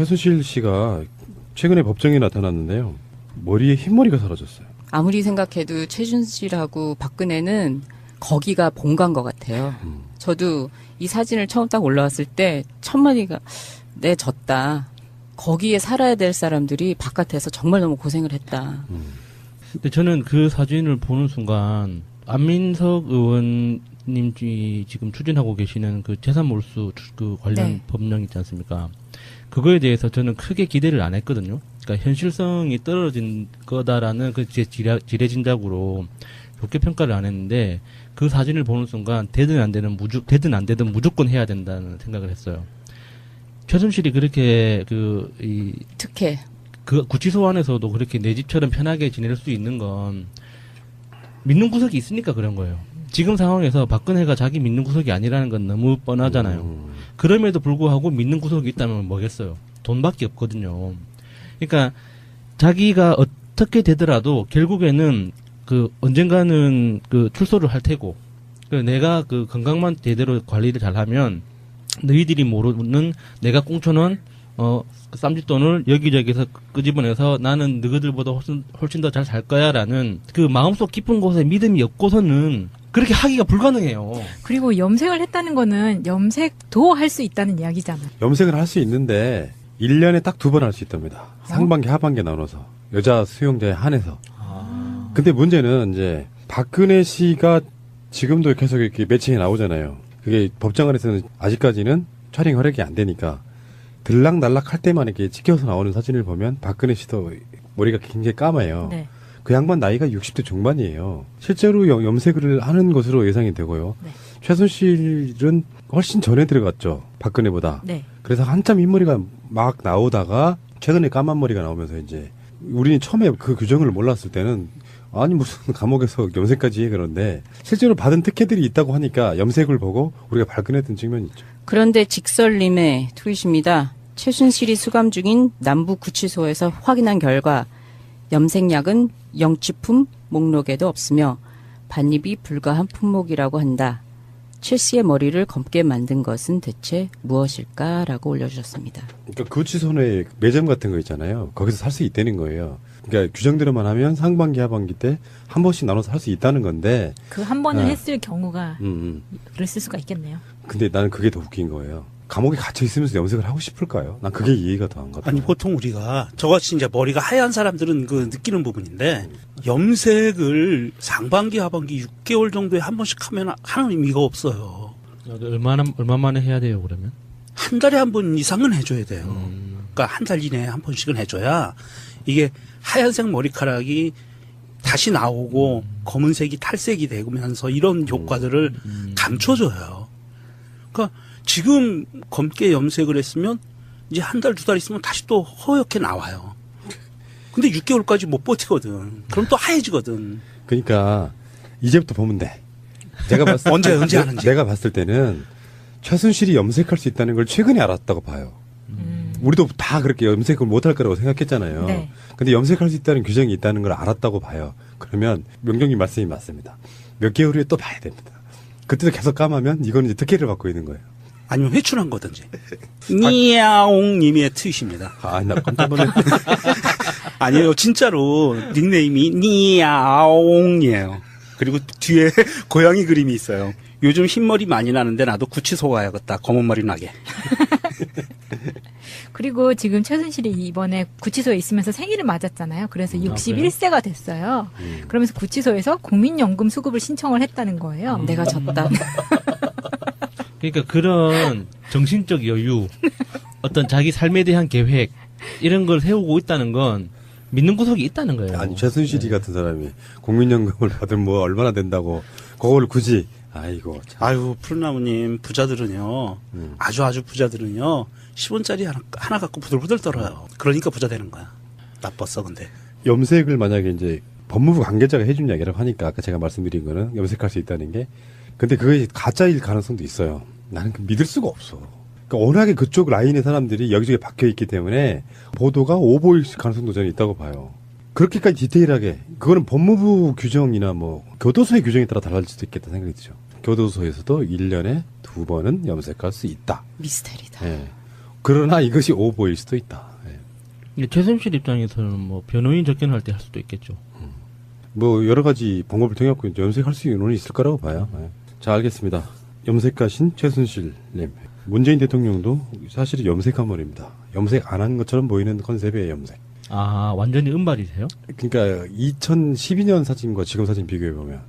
최순실 씨가 최근에 법정에 나타났는데요. 머리에 흰머리가 사라졌어요. 아무리 생각해도 최순실하고 박근혜는 거기가 본관 것 같아요. 저도 이 사진을 처음 딱 올라왔을 때 첫마디가 내 졌다. 거기에 살아야 될 사람들이 바깥에서 정말 너무 고생을 했다. 근데 저는 그 사진을 보는 순간 안민석 의원님이 지금 추진하고 계시는 그 재산 몰수 그 관련 네. 법령 있지 않습니까? 그거에 대해서 저는 크게 기대를 안 했거든요. 그러니까 현실성이 떨어진 거다라는 그 제 지레진작으로 좋게 평가를 안 했는데 그 사진을 보는 순간 되든 안 되든 무조건 해야 된다는 생각을 했어요. 최순실이 그렇게 특혜. 그 구치소 안에서도 그렇게 내 집처럼 편하게 지낼 수 있는 건 믿는 구석이 있으니까 그런 거예요. 지금 상황에서 박근혜가 자기 믿는 구석이 아니라는 건 너무 뻔하잖아요. 그럼에도 불구하고 믿는 구석이 있다면 뭐겠어요. 돈밖에 없거든요. 그러니까 자기가 어떻게 되더라도 결국에는 그 언젠가는 그 출소를 할 테고 내가 그 건강만 제대로 관리를 잘하면 너희들이 모르는 내가 꽁쳐놓은 그 쌈짓돈을 여기저기서 끄집어내서 나는 너희들보다 훨씬 더 잘 살 거야라는 그 마음속 깊은 곳에 믿음이 없고서는 그렇게 하기가 불가능해요. 그리고 염색을 했다는 거는 염색도 할 수 있다는 이야기잖아요. 염색을 할 수 있는데 1년에 딱 2번 할 수 있답니다. 상반기, 하반기 나눠서. 여자 수용자에 한해서. 근데 문제는 이제 박근혜 씨가 지금도 계속 이렇게 매체에 나오잖아요. 그게 법정 안에서는 아직까지는 촬영 허락이 안 되니까 들락날락 할 때만 이렇게 찍혀서 나오는 사진을 보면 박근혜 씨도 머리가 굉장히 까매요. 네. 그 양반 나이가 60대 중반이에요. 실제로 염색을 하는 것으로 예상이 되고요. 네. 최순실은 훨씬 전에 들어갔죠. 박근혜보다. 네. 그래서 한참 흰머리가 막 나오다가 최근에 까만 머리가 나오면서 이제 우리는 처음에 그 규정을 몰랐을 때는 아니 무슨 감옥에서 염색까지 해 그런데 실제로 받은 특혜들이 있다고 하니까 염색을 보고 우리가 발견했던 측면이 있죠. 그런데 직설님의 트윗입니다. 최순실이 수감 중인 남부구치소에서 확인한 결과 염색약은 영치품 목록에도 없으며 반입이 불가한 품목이라고 한다. 최 씨의 머리를 검게 만든 것은 대체 무엇일까라고 올려주셨습니다. 그러니까 구치소 내 매점 같은 거 있잖아요. 거기서 살 수 있다는 거예요. 그러니까 규정대로만 하면 상반기, 하반기 때 한 번씩 나눠서 할 수 있다는 건데. 그 한 번을 네. 했을 경우가 그랬을 수가 있겠네요. 근데 나는 그게 더 웃긴 거예요. 감옥에 갇혀 있으면서 염색을 하고 싶을까요? 난 그게 이해가 더 안 가더라고요. 아니 보통 우리가 저같이 이제 머리가 하얀 사람들은 그 느끼는 부분인데 염색을 상반기 하반기 6개월 정도에 한 번씩 하면 하는 의미가 없어요. 얼마 만에 해야 돼요 그러면? 한 달에 한 번 이상은 해줘야 돼요. 그러니까 한 달 이내에 한 번씩은 해줘야 이게 하얀색 머리카락이 다시 나오고 검은색이 탈색이 되면서 이런 효과들을 감춰줘요. 그러니까 지금 검게 염색을 했으면 이제 한 달, 두 달 있으면 다시 또 허옇게 나와요. 근데 6개월까지 못 버티거든. 그럼 또 하얘지거든. 그러니까 이제부터 보면 돼. 제가 봤을 언제 하는지. 내가 봤을 때는 최순실이 염색할 수 있다는 걸 최근에 알았다고 봐요. 우리도 다 그렇게 염색을 못할 거라고 생각했잖아요. 네. 근데 염색할 수 있다는 규정이 있다는 걸 알았다고 봐요. 그러면 명경님 말씀이 맞습니다. 몇 개월 후에 또 봐야 됩니다. 그때도 계속 까마면 이건 이제 특혜를 받고 있는 거예요. 아니면 회춘한 거든지. 니아옹님의 트윗입니다. 아, 나 깜짝 놀랐네. 아니에요. 진짜로 닉네임이 니아옹이에요. 그리고 뒤에 고양이 그림이 있어요. 요즘 흰머리 많이 나는데 나도 구치소 가야겠다. 검은 머리 나게. 그리고 지금 최순실이 이번에 구치소에 있으면서 생일을 맞았잖아요. 그래서 61세가 됐어요. 그러면서 구치소에서 국민연금 수급을 신청을 했다는 거예요. 내가 졌다. 그러니까 그런 정신적 여유, 어떤 자기 삶에 대한 계획 이런 걸 세우고 있다는 건 믿는 구석이 있다는 거예요. 아니, 최순실이 같은 사람이 국민연금을 받으면 뭐 얼마나 된다고 그걸 굳이 아이고 참. 아유, 푸른나무님 부자들은요. 아주 부자들은요. 10원짜리 하나 갖고 부들부들 떨어요. 그러니까 부자 되는 거야. 나빴어 근데. 염색을 만약에 이제 법무부 관계자가 해준 이야기라고 하니까 아까 제가 말씀드린 거는 염색할 수 있다는 게 근데 그게 가짜일 가능성도 있어요. 나는 믿을 수가 없어. 그러니까 워낙에 그쪽 라인의 사람들이 여기저기 박혀 있기 때문에 보도가 오보일 가능성도 저는 있다고 봐요. 그렇게까지 디테일하게 그거는 법무부 규정이나 뭐 교도소의 규정에 따라 달라질 수도 있겠다 생각이 들죠. 교도소에서도 1년에 2번은 염색할 수 있다. 미스테리다. 예. 그러나 이것이 오보일 수도 있다. 예. 이게 최순실 입장에서는 뭐 변호인 접견할 때 할 수도 있겠죠. 뭐 여러 가지 방법을 통해 갖고 염색할 수 있는 논이 있을 거라고 봐요. 예. 자, 알겠습니다. 염색가신 최순실님. 문재인 대통령도 사실은 염색한 머리입니다. 염색 안 한 것처럼 보이는 컨셉의 염색. 아, 완전히 은발이세요? 그러니까 2012년 사진과 지금 사진 비교해 보면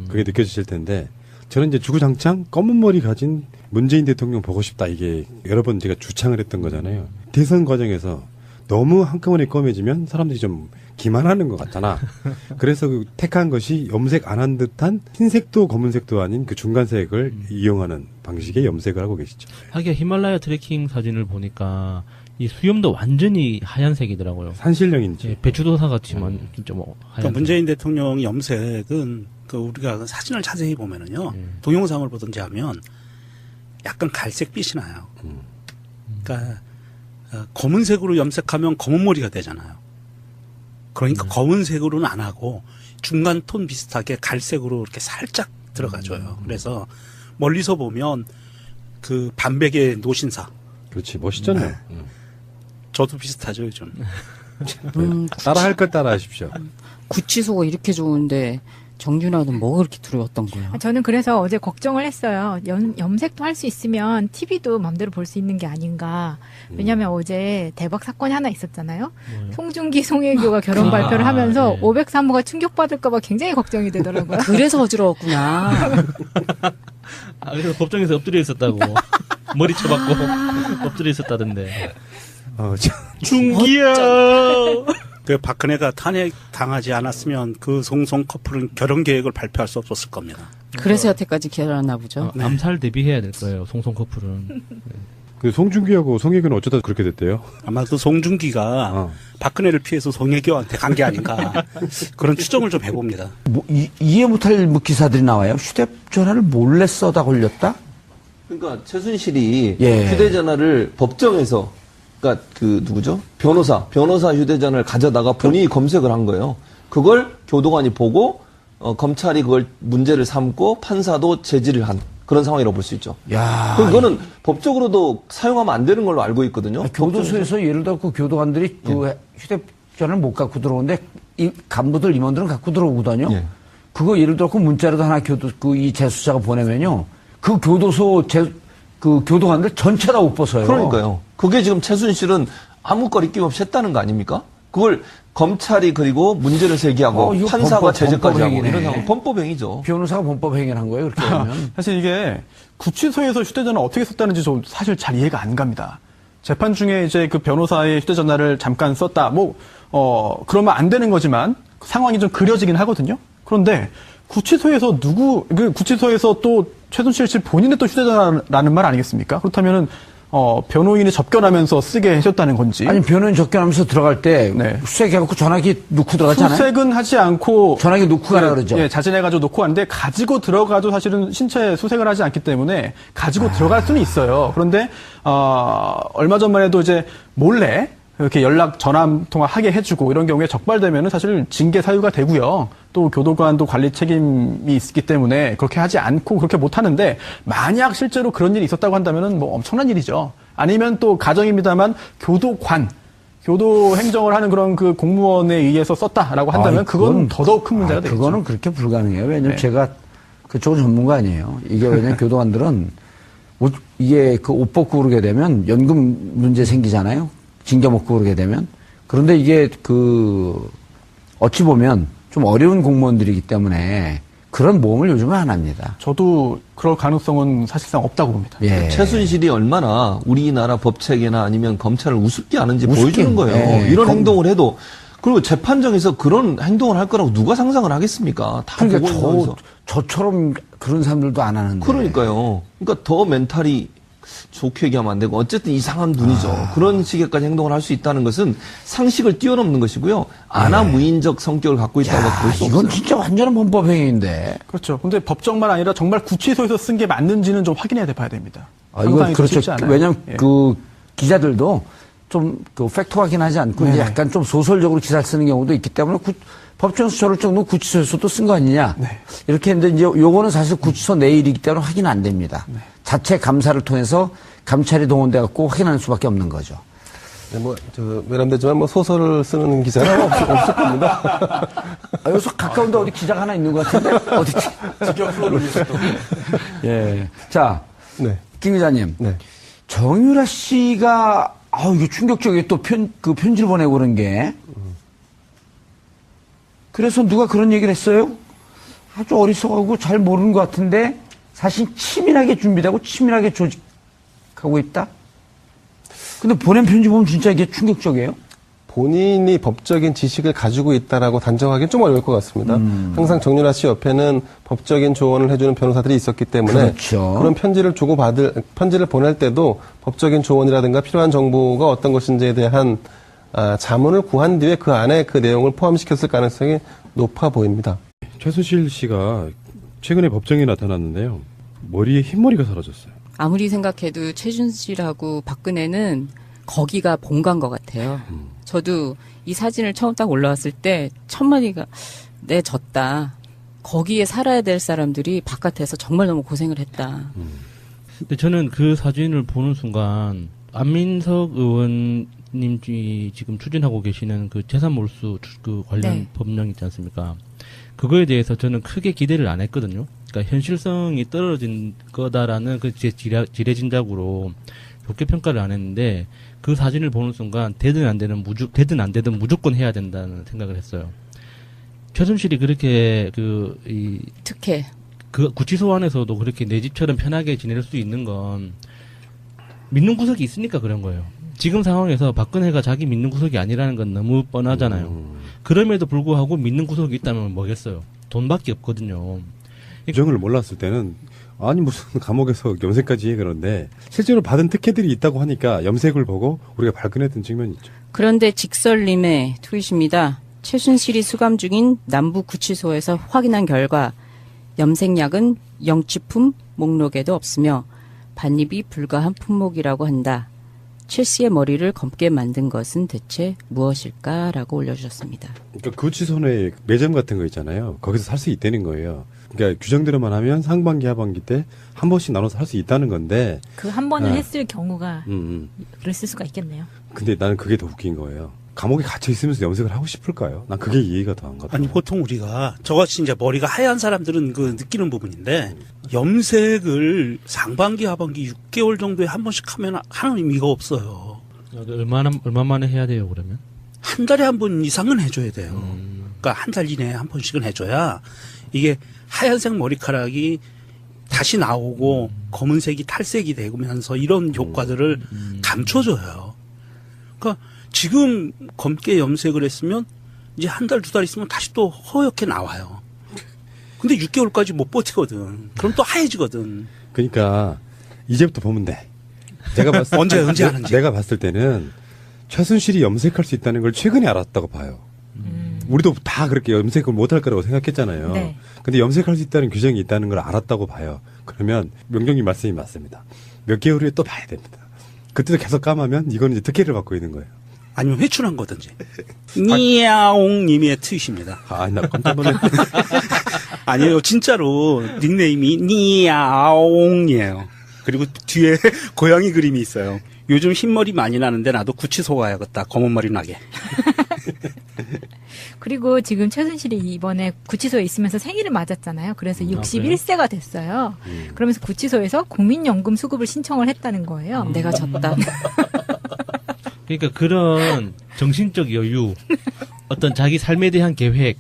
그게 느껴지실 텐데, 저는 이제 주구장창 검은 머리 가진 문재인 대통령 보고 싶다, 이게 여러 번 제가 주창을 했던 거잖아요. 대선 과정에서 너무 한꺼번에 검해지면 사람들이 좀 기만하는 것 같잖아. 그래서 그 택한 것이 염색 안 한 듯한 흰색도 검은색도 아닌 그 중간색을 이용하는 방식의 염색을 하고 계시죠. 하기야 히말라야 트레킹 사진을 보니까 이 수염도 완전히 하얀색이더라고요. 산신령인지. 예, 배추도사 같지만 진짜 뭐 그러니까 하얀. 문재인 대통령 염색은 그 우리가 사진을 자세히 보면은요, 동영상을 보든지 하면 약간 갈색빛이 나요. 그러니까 검은색으로 염색하면 검은 머리가 되잖아요. 그러니까 검은색으로는 안 하고 중간 톤 비슷하게 갈색으로 이렇게 살짝 들어가줘요. 그래서 멀리서 보면 그 반백의 노신사. 그렇지, 멋있잖아요. 저도 비슷하죠, 요즘. 따라 할 걸 따라 하십시오. 구치소가 이렇게 좋은데 정준하는 뭐가 그렇게 두려웠던 거야? 저는 그래서 어제 걱정을 했어요. 염색도 할 수 있으면 TV도 마음대로 볼 수 있는 게 아닌가. 왜냐하면 어제 대박 사건이 하나 있었잖아요. 송중기, 송혜교가 결혼 발표를 하면서 네. 503호가 충격받을까 봐 굉장히 걱정이 되더라고요. 그래서 어지러웠구나. 아, 그래서 법정에서 엎드려 있었다고. 머리 쳐박고 엎드려 있었다던데. 참. 중기야. 그 박근혜가 탄핵 당하지 않았으면 그 송송 커플은 결혼 계획을 발표할 수 없었을 겁니다. 그래서 여태까지 기다렸나 보죠. 암살 대비해야 될 거예요. 송송 커플은. 그 송중기하고 송혜교는 어쩌다 그렇게 됐대요? 아마 그 송중기가 박근혜를 피해서 송혜교한테 간 게 아닌가 그런 추정을 좀 해봅니다. 뭐, 이해 못할 뭐 기사들이 나와요. 휴대전화를 몰래 써다 걸렸다? 그러니까 최순실이 예. 휴대전화를 법정에서, 그러니까 그 누구죠? 변호사 휴대전화를 가져다가 본인이 검색을 한 거예요. 그걸 교도관이 보고 검찰이 그걸 문제를 삼고 판사도 제지를 한 그런 상황이라고 볼 수 있죠. 야. 그거는 법적으로도 사용하면 안 되는 걸로 알고 있거든요. 교도소에서 예를 들어 그 교도관들이 그 휴대전화를 못 갖고 들어오는데 이 간부들 임원들은 갖고 들어오거든요. 예. 그거 예를 들어 그 문자라도 하나 이 재수자가 보내면요. 그 교도소 그 교도관들 전체 다 못 벗어요. 그러니까요. 그게 지금 최순실은 아무 거리낌 없이 했다는 거 아닙니까? 그걸 검찰이 그리고 문제를 제기하고 이거 판사가 제재까지 하고 범법행위네. 이런 상황 범법행위죠. 변호사가 범법 행위를 한 거예요. 그렇게 하면. 사실 이게 구치소에서 휴대전화 어떻게 썼다는지 저 사실 잘 이해가 안 갑니다. 재판 중에 이제 그 변호사의 휴대전화를 잠깐 썼다. 그러면 안 되는 거지만 상황이 좀 그려지긴 하거든요. 그런데 구치소에서 구치소에서 또 최순실 씨 본인의 또 휴대전화라는 말 아니겠습니까? 그렇다면은 변호인이 접견하면서 쓰게 하셨다는 건지. 아니 변호인 접견하면서 들어갈 때 네. 수색해갖고 전화기 놓고 들어가잖아요. 수색은 하지 않고 전화기 놓고 가라 그러죠. 예, 자진해가지고 놓고 왔는데 가지고 들어가도 사실은 신체 수색을 하지 않기 때문에 가지고 들어갈 수는 있어요. 그런데 얼마 전만 해도 이제 몰래 이렇게 연락 전화 통화 하게 해주고 이런 경우에 적발되면은 사실 징계 사유가 되고요. 또 교도관도 관리 책임이 있기 때문에 그렇게 하지 않고 그렇게 못 하는데 만약 실제로 그런 일이 있었다고 한다면은 뭐 엄청난 일이죠. 아니면 또 가정입니다만 교도 행정을 하는 그런 그 공무원에 의해서 썼다라고 한다면 그건 더더욱 큰 문제가 되겠죠. 그거는 그렇게 불가능해요. 왜냐면 네. 제가 그쪽은 전문가 아니에요. 이게 왜냐면 교도관들은 이게 그 옷 벗고 그러게 되면 연금 문제 생기잖아요. 징계 먹고 그러게 되면. 그런데 이게 어찌 보면 좀 어려운 공무원들이기 때문에 그런 모험을 요즘은 안 합니다. 저도 그럴 가능성은 사실상 없다고 봅니다. 예. 최순실이 얼마나 우리나라 법체계나 아니면 검찰을 우습게 하는지 우습게, 보여주는 거예요. 예. 이런 행동을 해도 그리고 재판정에서 그런 행동을 할 거라고 누가 상상을 하겠습니까? 다 보고 있는 거면서. 저처럼 그런 사람들도 안 하는데. 그러니까요. 그러니까 더 멘탈이 좋게 얘기하면 안 되고 어쨌든 이상한 분이죠. 그런 식의까지 행동을 할 수 있다는 것은 상식을 뛰어넘는 것이고요. 아나무인적 성격을 갖고 있다고 볼 수 없어요. 이건 진짜 완전한 범법행위인데. 그렇죠. 근데 법정만 아니라 정말 구치소에서 쓴 게 맞는지는 좀 확인해야 됩니다. 이거 상상이 그렇죠. 쉽지 않아요. 왜냐면 예. 그 기자들도 좀 팩트 확인하지 않고 이제 네네. 약간 좀 소설적으로 기사를 쓰는 경우도 있기 때문에 법정에서 저럴 정도 구치소에서도 쓴 거 아니냐. 네. 이렇게 했는데 이제 요거는 사실 구치소 내일이기 때문에 확인 안 됩니다. 자체 감사를 통해서 감찰이 동원돼 갖고 확인하는 수밖에 없는 거죠. 네, 외람되지만 소설을 쓰는 기자는 없을 겁니다. 여기서 가까운데 어디 기자가 하나 있는 것 같은데? 어디? 직접 플로를 위해서 또. 예. 자, 네. 김 기자님. 네. 정유라 씨가, 이거 충격적이에요. 또 편지를 보내고 그런 게. 그래서 누가 그런 얘기를 했어요? 아주 어리석하고 잘 모르는 것 같은데, 사실 치밀하게 준비되고 치밀하게 조직하고 있다? 근데 보낸 편지 보면 진짜 이게 충격적이에요? 본인이 법적인 지식을 가지고 있다라고 단정하기는 좀 어려울 것 같습니다. 항상 정유라 씨 옆에는 법적인 조언을 해주는 변호사들이 있었기 때문에 그렇죠. 그런 편지를 편지를 보낼 때도 법적인 조언이라든가 필요한 정보가 어떤 것인지에 대한 자문을 구한 뒤에 그 안에 그 내용을 포함시켰을 가능성이 높아 보입니다. 최순실 씨가 최근에 법정에 나타났는데요. 머리에 흰머리가 사라졌어요. 아무리 생각해도 최순실하고 박근혜는 거기가 본가인 것 같아요. 저도 이 사진을 처음 딱 올라왔을 때 첫마디가 내 졌다. 거기에 살아야 될 사람들이 바깥에서 정말 너무 고생을 했다. 근데 저는 그 사진을 보는 순간 안민석 의원님이 지금 추진하고 계시는 그 재산몰수 그 관련 네. 법령 있지 않습니까? 그거에 대해서 저는 크게 기대를 안 했거든요. 그러니까 현실성이 떨어진 거다라는 그 제 지레짐작으로 좋게 평가를 안 했는데 그 사진을 보는 순간 되든 안 되든 무조건 해야 된다는 생각을 했어요. 최순실이 그렇게 특혜. 그 구치소 안에서도 그렇게 내 집처럼 편하게 지낼 수 있는 건 믿는 구석이 있으니까 그런 거예요. 지금 상황에서 박근혜가 자기 믿는 구석이 아니라는 건 너무 뻔하잖아요. 그럼에도 불구하고 믿는 구석이 있다면 뭐겠어요. 돈밖에 없거든요. 규정을 몰랐을 때는 아니 무슨 감옥에서 염색까지 해 그런데 실제로 받은 특혜들이 있다고 하니까 염색을 보고 우리가 발견했던 측면이 있죠. 그런데 직설님의 트윗입니다. 최순실이 수감 중인 남부구치소에서 확인한 결과 염색약은 영치품 목록에도 없으며 반입이 불가한 품목이라고 한다. 최 씨의 머리를 검게 만든 것은 대체 무엇일까라고 올려주셨습니다. 그러니까 구치소 내 매점 같은 거 있잖아요. 거기서 살 수 있다는 거예요. 그러니까 규정대로만 하면 상반기 하반기 때 한 번씩 나눠서 할 수 있다는 건데 그 한 번을 했을 경우가 음. 그랬을 수가 있겠네요. 근데 나는 그게 더 웃긴 거예요. 감옥에 갇혀 있으면서 염색을 하고 싶을까요? 난 그게 이해가 더 안 가더라고요. 아니 보통 우리가 저같이 이제 머리가 하얀 사람들은 그 느끼는 부분인데 염색을 상반기 하반기 6개월 정도에 한 번씩 하면 하는 의미가 없어요. 얼마 만에 해야 돼요, 그러면? 한 달에 한 번 이상은 해줘야 돼요. 그러니까 한 달 이내에 한 번씩은 해줘야 이게 하얀색 머리카락이 다시 나오고 검은색이 탈색이 되면서 이런 효과들을 감춰줘요. 그러니까 지금 검게 염색을 했으면 이제 한 달, 두 달 있으면 다시 또 허옇게 나와요. 근데 6개월까지 못 버티거든. 그럼 또 하얘지거든. 그러니까 이제부터 보면 돼. 제가 봤을 언제 하는지. 내가 봤을 때는 최순실이 염색할 수 있다는 걸 최근에 알았다고 봐요. 우리도 다 그렇게 염색을 못할 거라고 생각했잖아요. 네. 근데 염색할 수 있다는 규정이 있다는 걸 알았다고 봐요. 그러면 명경님 말씀이 맞습니다. 몇 개월 후에 또 봐야 됩니다. 그때도 계속 까마면 이건 이제 특혜를 받고 있는 거예요. 아니면 회춘한 거든지. 니아옹님의 트윗입니다. 나 깜짝 놀랐네. 아니에요. 진짜로 닉네임이 니아옹이에요. 그리고 뒤에 고양이 그림이 있어요. 요즘 흰머리 많이 나는데 나도 구치소 가야겠다. 검은 머리 나게. 그리고 지금 최순실이 이번에 구치소에 있으면서 생일을 맞았잖아요. 그래서 61세가 됐어요. 그러면서 구치소에서 국민연금 수급을 신청을 했다는 거예요. 내가 졌다. 그러니까 그런 정신적 여유, 어떤 자기 삶에 대한 계획,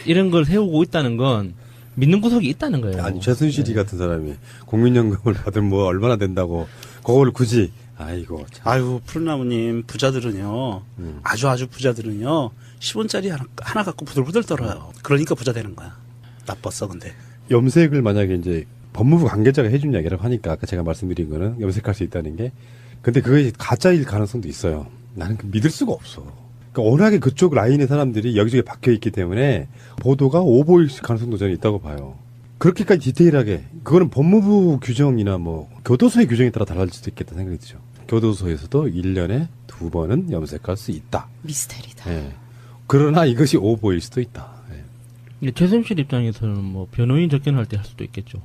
이런 걸 세우고 있다는 건 믿는 구석이 있다는 거예요. 아니 최순실이 같은 사람이 국민연금을 받으면 뭐 얼마나 된다고 그걸 굳이 아이고 참. 아유 푸른나무님 부자들은요. 아주 부자들은요. 10원짜리 하나 갖고 부들부들 떨어요. 그러니까 부자 되는 거야. 나빴어 근데. 염색을 만약에 이제 법무부 관계자가 해준 이야기라고 하니까 아까 제가 말씀드린 거는 염색할 수 있다는 게 근데 그게 가짜일 가능성도 있어요. 나는 믿을 수가 없어. 그러니까 워낙에 그쪽 라인의 사람들이 여기저기 박혀 있기 때문에 보도가 오보일 가능성도 저는 있다고 봐요. 그렇게까지 디테일하게 그거는 법무부 규정이나 뭐 교도소의 규정에 따라 달라질 수도 있겠다 생각이 드죠. 교도소에서도 1년에 2번은 염색할 수 있다. 미스테리다. 예. 그러나 이것이 오보일 수도 있다. 예. 최순실 입장에서는 뭐 변호인 접견할 때 할 수도 있겠죠.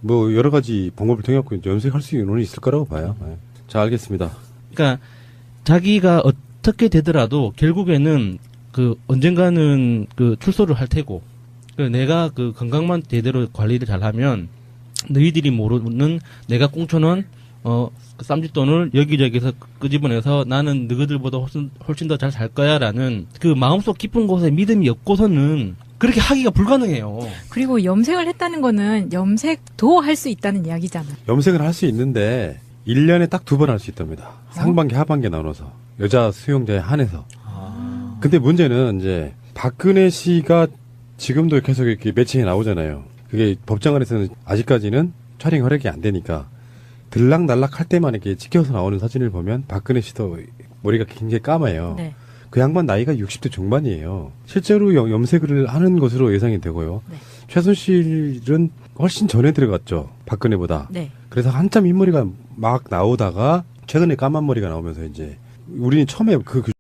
뭐 여러 가지 방법을 통해 갖고 염색할 수 있는 원이 있을 거라고 봐요. 네. 자, 알겠습니다. 그러니까 자기가 어떻게 되더라도 결국에는 그 언젠가는 그 출소를 할 테고 그 내가 그 건강만 제대로 관리를 잘하면 너희들이 모르는 내가 꽁쳐놓은 그 쌈짓돈을 여기저기서 끄집어내서 나는 너희들보다 훨씬 더 잘 살 거야라는 그 마음속 깊은 곳에 믿음이 없고서는 그렇게 하기가 불가능해요. 그리고 염색을 했다는 거는 염색도 할 수 있다는 이야기잖아요. 염색을 할 수 있는데 1년에 딱 2번 할 수 있답니다. 상반기, 하반기 나눠서 여자 수용자에 한해서. 근데 문제는 이제 박근혜 씨가 지금도 계속 이렇게 매체에 나오잖아요. 그게 법정 안에서는 아직까지는 촬영 허락이 안 되니까 들락날락 할 때만 이렇게 찍혀서 나오는 사진을 보면 박근혜 씨도 머리가 굉장히 까매요. 네. 그 양반 나이가 60대 중반이에요. 실제로 염색을 하는 것으로 예상이 되고요. 네. 최순실은 훨씬 전에 들어갔죠. 박근혜보다. 네. 그래서 한참 흰머리가 막 나오다가 최근에 까만 머리가 나오면서 이제 우리는 처음에 그